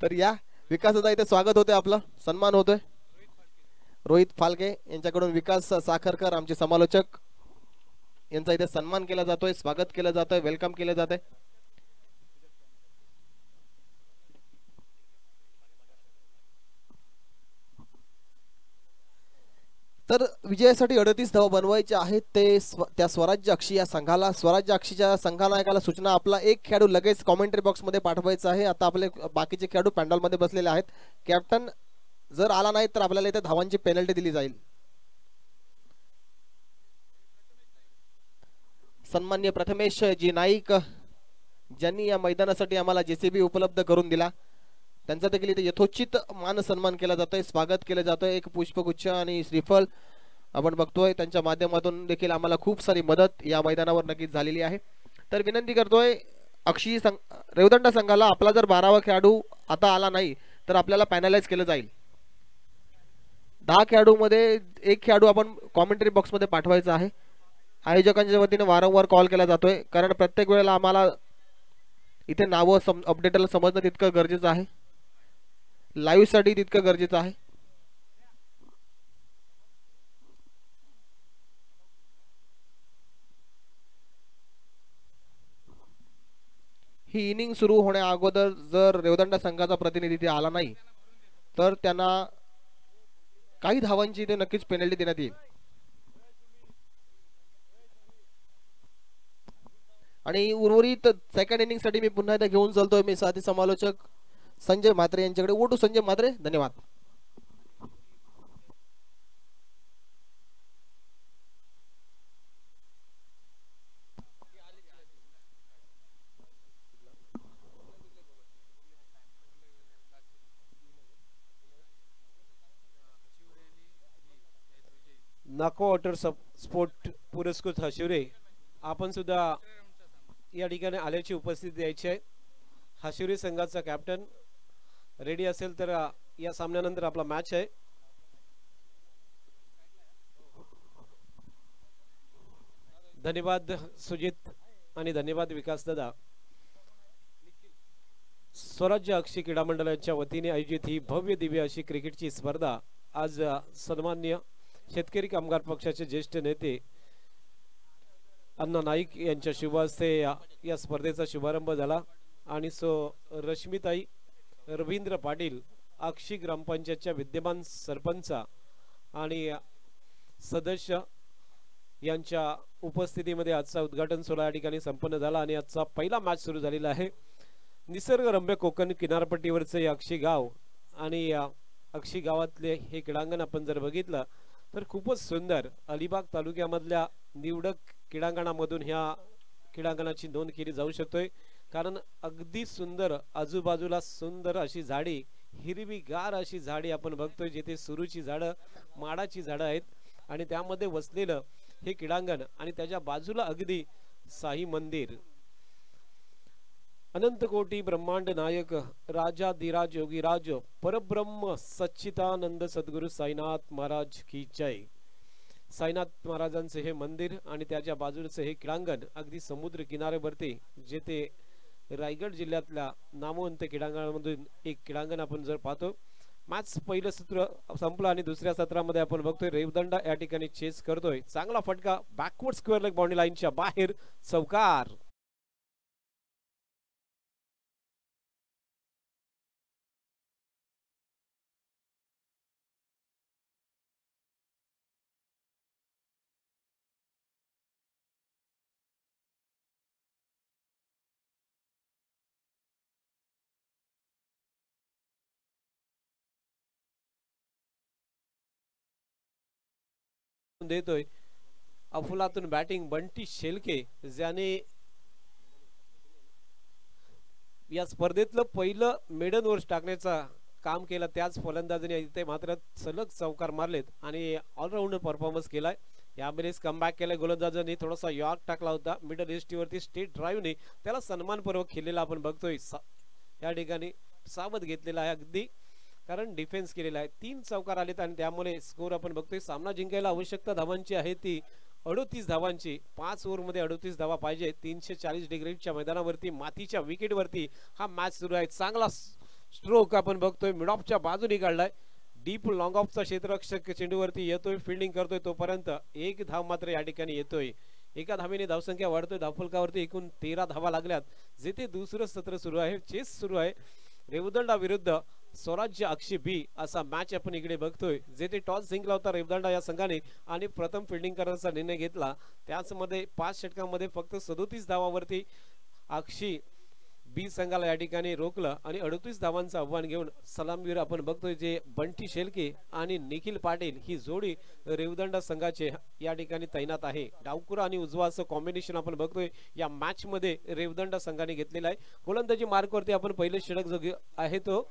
तर या विकासदादा इथे स्वागत होते, आपला सन्मान होतोय. रोहित फालके यांच्याकडून विकास साखरकर आमचे समालोचक यांचा इथे सन्मान केला जातोय, स्वागत केलं जातोय, वेलकम केलं जातंय. तर विजयासाठी 38 धावा बनवायचे आहेत ते त्या स्वराज्य अक्षी या संघाला. स्वराज्य अक्षीच्या संघनायकाला सूचना, आपला एक खेळाडू लगेच कॉमेंट्री बॉक्स मध्ये पाठवायचा आहे. आता आपले बाकीचे खेळाडू पॅन्डल मध्ये बसलेले आहेत. कॅप्टन जर आला नाही तर आपल्याला इथे धावांची पेनल्टी दिली जाईल. सन्माननीय प्रथमेश जी नाईक ज्यांनी या मैदानासाठी आम्हाला JCB उपलब्ध करून दिला त्यांचा देखील इथे यथोचित मान सन्मान केला जातोय, स्वागत केलं जातोय. एक पुष्पगुच्छ आणि श्रीफल आपण बघतोय, त्यांच्या माध्यमातून देखील आम्हाला खूप सारी मदत या मैदानावर नक्कीच झालेली आहे. तर विनंती करतोय अक्षी रेवदंडा संघाला, आपला जर 12वा खेळाडू आता आला नाही तर आपल्याला पॅनलाइज केलं जाईल. 10 खेळाडू मध्ये एक खेळाडू आपण कॉमेंट्री बॉक्स मध्ये पाठवायचा आहे. आयोजकांच्या वतीने वारंवार कॉल केला जातोय कारण प्रत्येक वेळेला आम्हाला इथे नावं अपडेटला समजणं तितकं गरजेचं आहे, लाईव्ह साठी तितकं गरजेचं आहे. ही इनिंग सुरू होण्या अगोदर जर रेवदंडा संघाचा प्रतिनिधी इथे आला नाही तर त्यांना काही धावांची इथे नक्कीच पेनल्टी देण्यात येईल. आणि उर्वरित सेकंड इनिंग साठी मी पुन्हा एकदा घेऊन चालतोय मी साथी समालोचक संजय म्हात्रे यांच्याकडे. ओटू संजय म्हात्रे, धन्यवाद. नाको वॉटर स्पोर्ट पुरस्कृत हशिवरे आपण सुद्धा या ठिकाणी आल्याची उपस्थिती द्यायची आहे. हशिवरे संघाचा कॅप्टन रेडी असेल तर या सामन्यानंतर आपला मॅच आहे. धन्यवाद सुजित आणि धन्यवाद विकास दादा. स्वराज्य अक्षी क्रीडा मंडळाच्या वतीने आयोजित ही भव्य दिव्य अशी क्रिकेटची स्पर्धा आज सन्माननीय शेतकरी कामगार पक्षाचे ज्येष्ठ नेते अण्णा नाईक यांच्या शुभ हस्ते या स्पर्धेचा शुभारंभ झाला आणि रश्मिताई रवींद्र पाटील अक्षी ग्रामपंचायतच्या विद्यमान सरपंच आणि सदस्य यांच्या उपस्थितीमध्ये आजचा उद्घाटन सोहळा या ठिकाणी संपन्न झाला आणि आजचा पहिला मॅच सुरू झालेला आहे। निसर्गरम्य कोकण किनारपट्टीवरचे अक्षी गाव आणि अक्षी गावातले हे क्रीडांगण आपण जर बघितलं तर खूपच सुंदर अलिबाग तालुक्यामधल्या निवडक क्रीडांगणामधून ह्या क्रीडांगणाची नोंद केली जाऊ शकतोय, कारण अगदी सुंदर आजूबाजूला सुंदर अशी झाडी, हिरवीगार अशी झाडी आपण बघतोय, जिथे सुरूची झाडं, माडाची झाडं आहेत आणि त्यामध्ये वसलेलं हे क्रीडांगण आणि त्याच्या बाजूला अगदी साई मंदिर। अनंत कोटी ब्रह्मांड नायक राजाधिराज योगीराज परब्रह्म सच्चिदानंद सद्गुरु साईनाथ महाराज की जय। साईनाथ महाराजांचे हे मंदिर आणि त्याच्या बाजूचे हे क्रीडांगण अगदी समुद्र किनाऱ्यावरती, जेथे रायगड जिल्ह्यातल्या नामवंत क्रीडांगणामधून एक क्रीडांगण आपण जर पाहतो। मॅच पहिलं सत्र संपलं आणि दुसऱ्या सत्रामध्ये आपण बघतोय रेवदंडा या ठिकाणी चेस करतोय, चांगला फटका बॅकवर्ड स्क्वेअर लेग बाउंड्री लाईनच्या बाहेर, चौकार। देतोय अफलातून बॅटिंग बंटी शेलके, ज्याने या स्पर्धेतलं पहिलं मेडन ओव्हर टाकण्याचा काम केलं, त्याच फलंदाजाने इथे मात्र सलग चौकार मारलेत आणि ऑलराऊंडर परफॉर्मन्स केलाय। यावेळेस कमबॅक केलाय गोलंदाजांनी, थोडासा यॉर्क टाकला होता मिडल एस्टीवरती, स्टेट ड्राईव्हने त्याला सन्मानपूर्वक खेळलेला आपण बघतोय। या ठिकाणी सावध घेतलेला आहे अगदी, कारण डिफेन्स केलेला आहे। 3 चौकार आलेत आणि त्यामुळे स्कोर आपण बघतोय, सामना जिंकायला आवश्यकता धावांची आहे ती 38 धावांची, 5 ओव्हरमध्ये 38 धावा पाहिजे। 340 डिग्रीच्या मैदानावरती मातीच्या विकेटवरती हा मॅच सुरू आहे। चांगला स्ट्रोक आपण बघतोय, मिड ऑफच्या बाजूने काढलाय, डीप लॉंग ऑफचा क्षेत्ररक्षक चेंडूवरती येतोय, फिल्डिंग करतोय, तोपर्यंत एक धाव मात्र या ठिकाणी येतोय। एका धावेने धावसंख्या वाढतोय, धावफलकावरती एकूण 13 धावा लागल्यात। जेथे दुसरं सत्र सुरू आहे, चेस सुरू आहे, रेवदंडा विरुद्ध स्वराज्य अक्षी बी असा मॅच आपण इकडे बघतोय, जेथे टॉस जिंकला होता रेवदंडा या संघाने आणि प्रथम फिल्डिंग करण्याचा निर्णय घेतला। त्याचमध्ये 5 षटकांमध्ये फक्त 37 धावावरती अक्षी बी संघाला या ठिकाणी रोखलं आणि 38 धावांचं आव्हान घेऊन सलामीवीर आपण बघतोय जे बंटी शेलके आणि निखिल पाटील ही जोडी रेवदंडा संघाचे या ठिकाणी तैनात आहे। डावकुरा आणि उजवा असं कॉम्बिनेशन आपण बघतोय या मॅच मध्ये रेवदंडा संघाने घेतलेला आहे। गोलंदाजी मार्कवरती आपण पहिले षटक जो आहे तो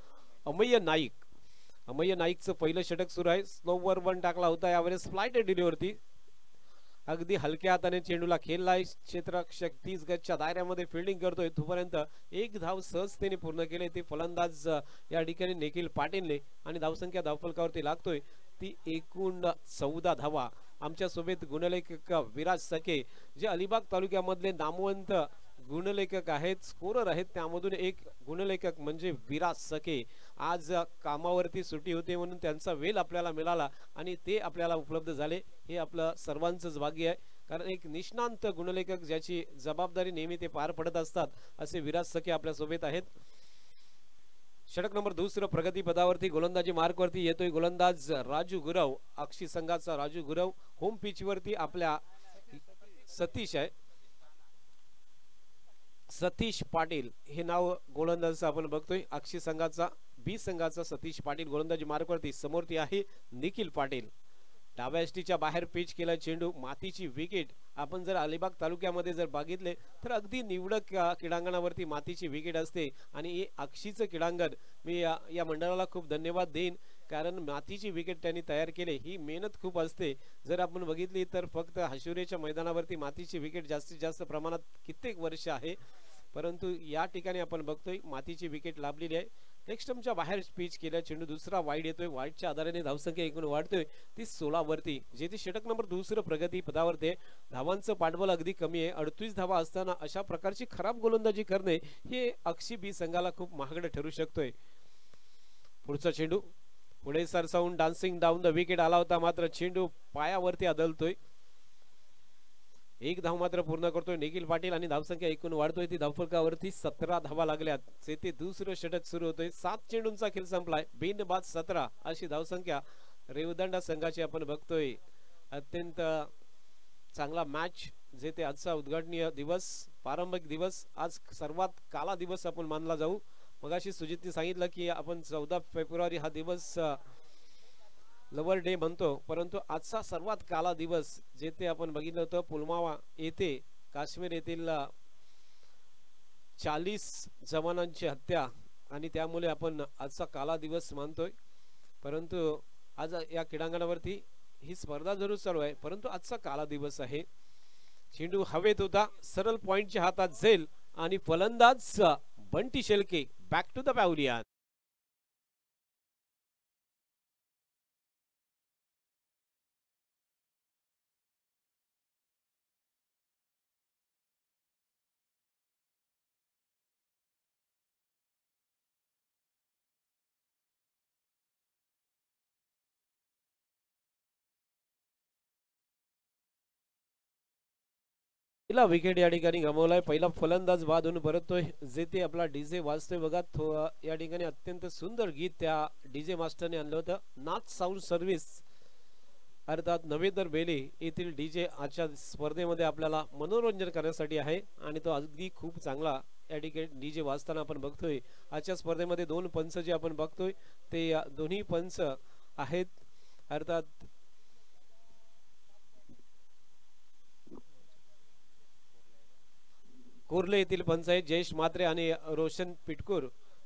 अमय्य नाईकचं पहिलं षटक सुरू आहे। स्लोवर 1 टाकला होता, यावेळेस फ्लाइट डिलीवरती अगदी हलक्या हाताने चेंडूला खेळलाय, क्षेत्ररक्षक 30 गजच्या दायऱ्यामध्ये फिल्डिंग करतोय, तोपर्यंत एक धाव सहजतेने पूर्ण केले ते फलंदाज या ठिकाणी निखिल पाटीलने आणि धावसंख्या धावफलकावरती लागतोय ती एकूण 14 धावा। आमच्या सोबत गुणलेखक विराज सके, जे अलिबाग तालुक्यामधले नामवंत गुणलेखक आहेत, स्कोरर आहेत, त्यामधून एक गुणलेखक म्हणजे विराज सके। आज कामावरती सुट्टी होते म्हणून त्यांचा वेळ आपल्याला मिळाला आणि ते आपल्याला उपलब्ध झाले, हे आपलं सर्वांचंच भाग्य आहे, कारण एक निष्णांत गुणलेखक ज्याची जबाबदारी नेहमी ते पार पडत असतात असे विराज सके आपल्या सोबत आहेत। षटक नंबर 2 प्रगती पदावरती गोलंदाजी मार्कवरती येतोय गोलंदाज राजू गुरव, अक्षी संघाचा राजू गुरव। होम पिच वरती आपल्या सतीश आहे, सतीश पाटील हे नाव गोलंदाज आपण बघतोय। अक्षी संघाचा बी संघाचा सतीश पाटील गोलंदाजी मार्कवरती, समोरती आहे निखिल पाटील। डाव्या एसटीच्या बाहेर पिच केला चेंडू, मातीची विकेट आपण जर अलिबाग तालुक्यामध्ये जर बघितले तर अगदी निवडक क्रीडांगणावरती मातीची विकेट असते आणि हे अक्षीचं क्रीडांगण मी या मंडळाला खूप धन्यवाद देईन, कारण मातीची विकेट त्यांनी तयार केले, ही मेहनत खूप असते। जर आपण बघितली तर फक्त हशुरेच्या मैदानावरती मातीची विकेट जास्तीत जास्त प्रमाणात कित्येक वर्ष आहे, परंतु या ठिकाणी आपण बघतोय मातीची विकेट लाभलेली आहे। लेग स्टंपच्या बाहेर पिच केला चेंडू, दुसरा वाईड येतोय, वाईडच्या आधाराने धावसंख्या एकूण वाढतोय ती 16 वरती। जेथे षटक नंबर 2 प्रगती पदावरती धावांचं पाठबळ अगदी कमी आहे, 38 धावा असताना अशा प्रकारची खराब गोलंदाजी करणे हे अक्षी बी संघाला खूप महागडं ठरू शकतोय। पुढचा चेंडू पुढे सरसावून डान्सिंग डाऊन द विकेट आला होता, मात्र चेंडू पायावरती आदळतोय। एक धाव मात्र पूर्ण करतोय निखिल पाटील आणि धावसंख्या एकूण वाढतोय ती धावफलकावरती 17 धावा लागल्यात. जेथे दुसरं षटक सुरू होतोय. 7 चेंडूंचा खेळ संपलाय. बिनबाद 17 अशी धावसंख्या रेवदंडा संघाची आपण बघतोय. अत्यंत चांगला मॅच जेथे आजचा उद्घाटनीय दिवस प्रारंभिक दिवस आज सर्वात काला दिवस आपण मानला जाऊ. मगाशी सुजितने सांगितलं की आपण 14 फेब्रुवारी हा दिवस लवर डे म्हणतो, परंतु आजचा सर्वात काला दिवस जेथे आपण बघितलं होतं पुलवामा येथे काश्मीर येथील 40 जवानांची हत्या आणि त्यामुळे आपण आजचा काला दिवस मानतोय. परंतु आज या क्रीडांगणावरती ही स्पर्धा जरूर चालू आहे, परंतु आजचा काला दिवस आहे. चेंडू हवेत होता, सरळ पॉइंटच्या हातात झेल आणि फलंदाज Bunty Shelke back to the pavilion. पहिला विकेट या ठिकाणी गमावलाय. पहिला फलंदाज बाद होऊन परततोय. जेथे आपला डीजे वाजतोय बघा. या ठिकाणी अत्यंत सुंदर गीत त्या डीजे मास्टरने आणलं होतं. नाच साऊंड सर्व्हिस अर्थात नवेंद्र बेले येथील डीजे आजच्या स्पर्धेमध्ये आपल्याला मनोरंजन करण्यासाठी आहे आणि तो अगदी खूप चांगला या ठिकाणी डीजे वाजताना आपण बघतोय. आजच्या स्पर्धेमध्ये 2 पंच जे आपण बघतोय ते दोन्ही पंच आहेत. अर्थात कोर्ले येथील पंच आहेत जयेश म्हात्रे आणि रोशन पिटकूर.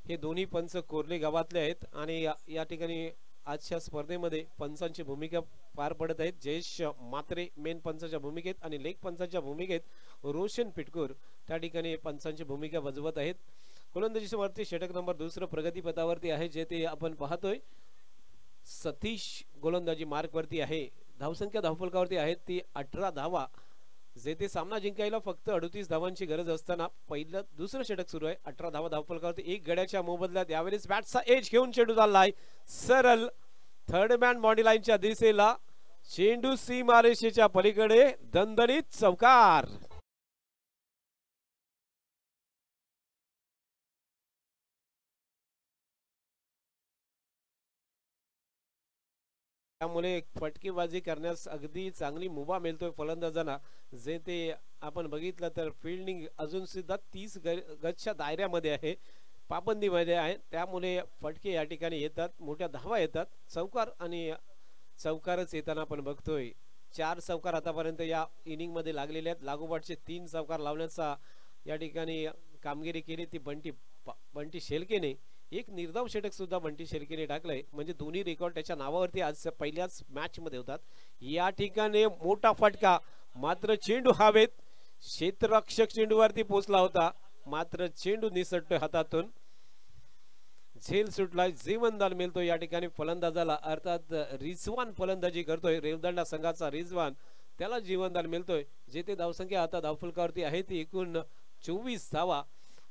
हे दोन्ही पंच कोर्ले गावातले आहेत आणि या ठिकाणी आजच्या स्पर्धेमध्ये पंचांची भूमिका पार पडत आहेत. जयेश म्हात्रे मेन पंचाच्या भूमिकेत आणि लेग पंचाच्या भूमिकेत रोशन पिटकूर त्या ठिकाणी पंचांची भूमिका बजावत आहेत. गोलंदाजीवरती षटक नंबर 2 प्रगतीपथावरती आहे. जे ते आपण पाहतोय सतीश गोलंदाजी मार्क वरती आहे. धावसंख्या धावफलकावरती आहेत ती 18 धावा. जेथे सामना जिंकायला फक्त 38 धावांची गरज असताना पहिलं दुसरं षटक सुरू आहे. 18 धावा धावफलकावरती 1 गड्याच्या मोबदल्यात यावेळेस बॅटचा एज घेऊन चेंडू चाललाय सरळ थर्ड मॅन बॉडी लाईनच्या दिशेला. चेंडू सीमारेषेच्या पलीकडे दणदणीत चौकार. त्यामुळे फटकेबाजी करण्यास अगदी चांगली मुभा मिळतोय फलंदाजांना. जे ते आपण बघितलं तर फिल्डिंग अजून सुद्धा 30 गजच्या दायऱ्यामध्ये आहे, पाबंदीमध्ये आहे. त्यामुळे फटके या ठिकाणी येतात, मोठ्या धावा येतात, चौकार आणि चौकारच येताना आपण बघतोय. 4 चौकार आतापर्यंत या इनिंग मध्ये लागलेले आहेत. लागोपाठचे 3 चौकार लावण्याचा या ठिकाणी कामगिरी केली ती बंटी शेळकेने. एक निर्धाव षटक सुद्धा बंटी शेळकेने टाकलंय. म्हणजे दोन्ही रेकॉर्ड त्याच्या नावावरती आज पहिल्याच मॅच मध्ये होतात. या ठिकाणी मोठा फटका, मात्र चेंडू हवेत. क्षेत्ररक्षक चेंडूवरती पोहोचला होता, मात्र चेंडू निसटतोय हातातून. झेल सुटलाय, जीवनदान मिळतोय या ठिकाणी फलंदाजाला. अर्थात रिजवान फलंदाजी करतोय रेवदंडा संघाचा रिजवान, त्याला जीवनदान मिळतोय. जेथे धावसंख्या आता धावफलकावरती आहे ती एकूण 24 धावा.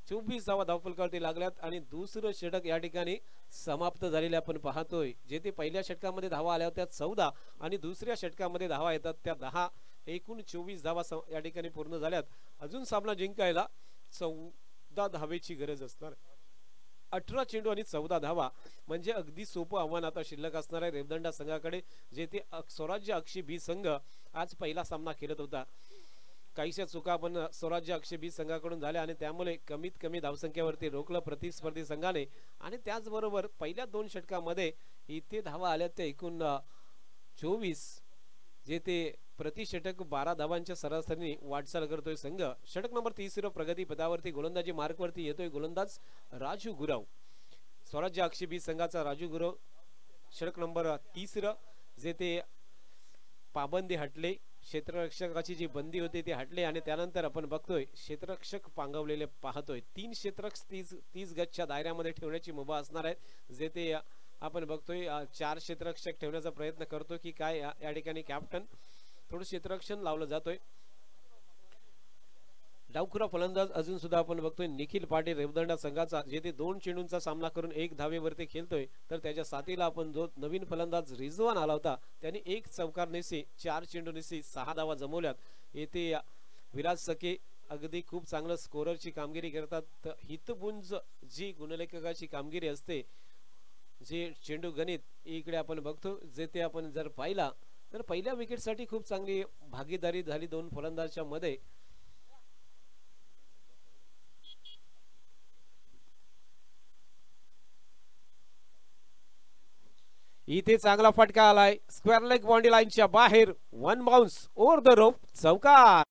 24 धावा धावफलकावरती लागल्यात आणि दुसरं षटक या ठिकाणी समाप्त झालेले आपण पाहतोय. जेथे पहिल्या षटकामध्ये धावा आल्या होत्या 14 आणि दुसऱ्या षटकामध्ये धावा येतात त्या 10. एकूण 24 धावा या ठिकाणी पूर्ण झाल्यात. अजून सामना जिंकायला 14 धावेची गरज असणार. 18 चेंडू आणि 14 धावा म्हणजे अगदी सोपं आव्हान आता शिल्लक असणार आहे रेवदंडा संघाकडे. जेथे स्वराज्य अक्षी बी संघ आज पहिला सामना खेळत होता. काहीशा चुका पण स्वराज्य अक्षय बी संघाकडून झाल्या आणि त्यामुळे कमीत कमी धावसंख्येवरती रोखलं प्रतिस्पर्धी संघाने. आणि त्याचबरोबर पहिल्या 2 षटकामध्ये इथे धावा आल्या त्या एकूण 24. जेथे प्रति षटक 12 धावांच्या सरासरीने वाटचाल करतोय संघ. षटक नंबर 30 प्रगती पदावरती गोलंदाजी मार्कवरती येतोय गोलंदाज राजू गुरव. स्वराज्य अक्षय बी संघाचा राजू गुरव षटक नंबर 30. जेथे पाबंदी हटले, क्षेत्ररक्षकाची जी बंदी होती ती हटले आणि त्यानंतर आपण बघतोय क्षेत्ररक्षक पांगवलेले पाहतोय. 3 क्षेत्ररक्षक 30 गजच्या दायऱ्यामध्ये ठेवण्याची मुभा असणार आहे. जे ते आपण बघतोय 4 क्षेत्ररक्षक ठेवण्याचा प्रयत्न करतो की काय या ठिकाणी कॅप्टन थोडं क्षेत्ररक्षण लावलं जातोय. डावखुरा फलंदाज अजून सुद्धा आपण बघतोय निखिल पाटील रेवदंडा संघाचा. जेथे 2 चेंडूंचा सामना करून 1 धावेवरती खेळतोय. तर त्याच्या साथीला आपण जो नवीन फलंदाज रिजवान आला होता त्याने 1 चौकार नेसी 4 चेंडू नेसी 6 धावा जमवल्यात. येथे विराज सके अगदी खूप चांगलं स्कोररची कामगिरी करतात. हितपुंज जी गुणलेखकाची कामगिरी असते, जे चेंडू गणित इकडे आपण बघतो, जे ते आपण जर पाहिला तर पहिल्या विकेटसाठी खूप चांगली भागीदारी झाली दोन फलंदाजांच्या मध्ये. इथे चांगला फटका आलाय स्क्वेअर लेग बाउंड्री लाईनच्या बाहेर. One bounce over the rope, चौकार.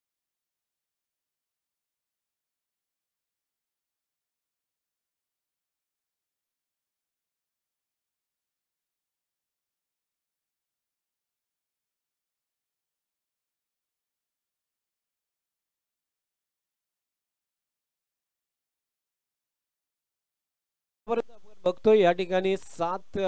बघतोय या ठिकाणी सात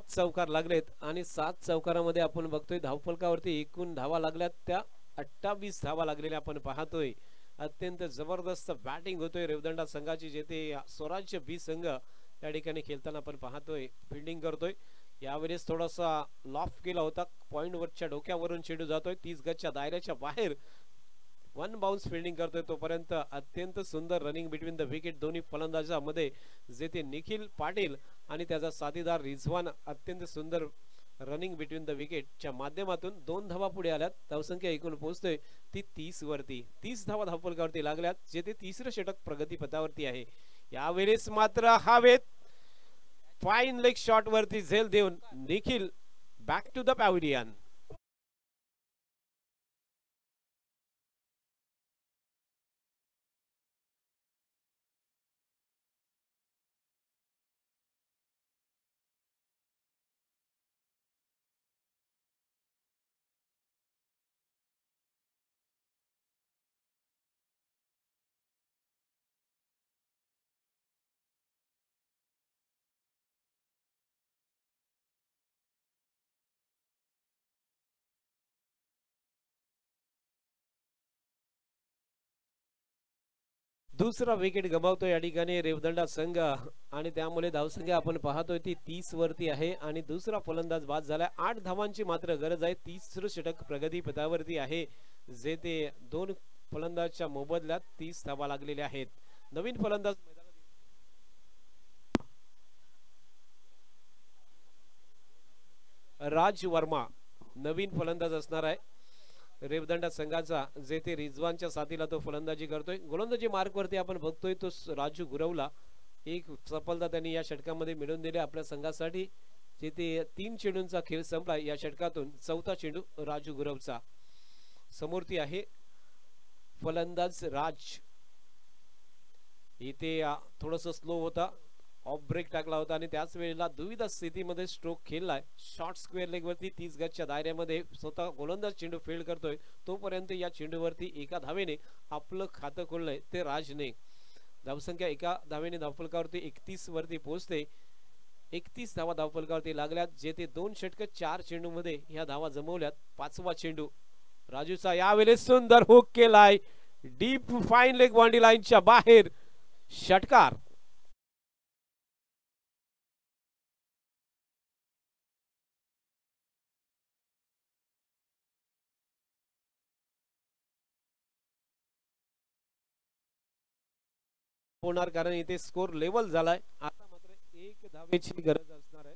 चौकार लागलेत आणि 7 चौकारामध्ये आपण बघतोय धावफलकावरती एकूण धावा लागल्यात त्या 28 धावा लागलेल्या आपण पाहतोय. अत्यंत जबरदस्त बॅटिंग होतोय रेवदंडा संघाची, जेथे स्वराज्य बी संघ या ठिकाणी खेळताना आपण पाहतोय. फिल्डिंग करतोय यावेळेस थोडासा लॉफ केला होता, पॉइंट वरच्या डोक्यावरून चेंडू जातोय 30 गजच्या दायऱ्याच्या बाहेर. वन बाउन्स फिल्डिंग करतोय तोपर्यंत अत्यंत सुंदर रनिंग बिटवीन द विकेट दोन्ही फलंदाजांमध्ये, जेथे निखिल पाटील आणि त्याचा साथीदार रिझवान अत्यंत सुंदर रनिंग बिटवीन द विकेटच्या माध्यमातून 2 धावा पुढे आल्यात. धावसंख्या एकूण पोहोचतोय ती 30 वरती. 30 धावा धावफलकावरती लागल्यात, जेथे तिसरं षटक प्रगतीपथावरती आहे. यावेळेस मात्र हवेत फाईन लेग शॉट वरती झेल देऊन Nikhil back to the pavilion. दुसरा विकेट गमावतो या ठिकाणी रेवदंडा संघ आणि त्यामुळे धावसंख्या आपण पाहतोय ती 30 वरती आहे आणि दुसरा फलंदाज बाद झालाय. 8 धावांची मात्र गरज आहे. तिसरं षटक प्रगतीपथावरती आहे, जे ते 2 फलंदाजच्या मोबदल्यात 30 धावा लागलेल्या आहेत. नवीन फलंदाज राज वर्मा नवीन फलंदाज असणार आहे रेवदंडा संघाचा, जेथे रिझवानच्या साथीला तो फलंदाजी करतोय. गोलंदाजी मार्क वरती आपण बघतोय तो राजू गुरवला. एक सफलता त्यांनी या षटकामध्ये मिळवून दिली आपल्या संघासाठी, जेथे 3 चेंडूंचा खेळ संपला. या षटकातून 4था चेंडू राजू गुरवचा. समोरती आहे फलंदाज राज. इथे थोडस स्लो होता, ऑफ ब्रेक टाकला होता आणि त्याच वेळेला दुविधा स्थितीमध्ये स्ट्रोक खेळलाय. शॉर्ट स्क्वेअर लेग वरती 30 गजच्या दायऱ्यामध्ये स्वतः गोलंदाज चेंडू फील्ड करतोय, तोपर्यंत या चेंडूवरती एका धावेने आपलं खातं खोललंय ते राजने. धावसंख्या एका धावेने धावफलकावरती 31 वरती पोहोचते. 31 धावा धावफलकावरती लागल्यात, जेथे 2 षटक 4 चेंडू मध्ये ह्या धावा जमवल्यात. 5वा चेंडू राजूचा यावेळेस सुंदर हुक केलाय डीप फाईन लेग बाउंड्री लाईनच्या बाहेर. षटकार. होणार कारण इथे स्कोर लेवल झालाय. आता मात्र 1 धावेची गरज असणार आहे.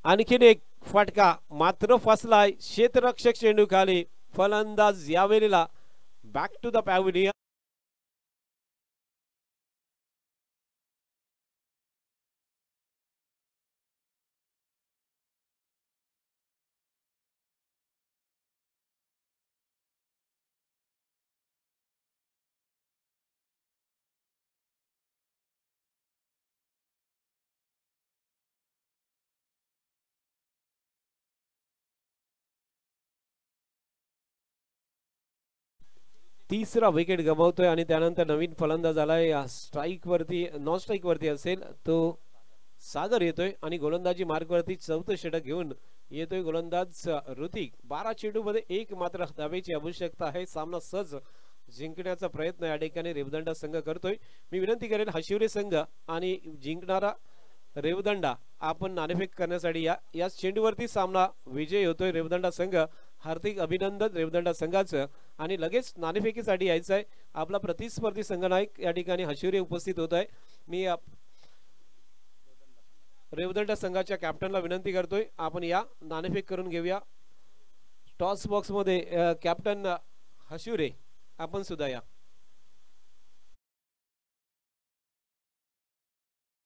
आणखीन एक फटका मात्र फसलाय क्षेत्ररक्षक चेंडू खाली. फलंदाज यावेळेला बॅक टू द पॅव्हिलियन. तिसरा विकेट गमावतोय आणि त्यानंतर नवीन फलंदाज आलाय. स्ट्राईक वरती नॉन स्ट्राईक वरती असेल तो सागर येतोय आणि गोलंदाजी मार्ग वरती 4थं षटक घेऊन येतोय गोलंदाज ऋतिक. 12 चेंडू मध्ये 1 मात्र धावेची आवश्यकता आहे. सामना सहज जिंकण्याचा प्रयत्न या ठिकाणी रेवदंडा संघ करतोय. मी विनंती करेन हशिवरे संघ आणि जिंकणारा रेवदंडा आपण नाणेफेक करण्यासाठी या चेंडूवरती सामना विजय होतोय रेवदंडा संघ. हार्दिक अभिनंदन रेवदंडा संघाचं. आणि लगेच नाणेफेकीसाठी यायचं आहे आपला प्रतिस्पर्धी संघनायक या ठिकाणी हशिवरे उपस्थित होत आहे. मी रेवदंडा संघाच्या कॅप्टनला विनंती करतोय आपण या नाणेफेक करून घेऊया. टॉस बॉक्स मध्ये कॅप्टन हशिवरे आपण सुद्धा या.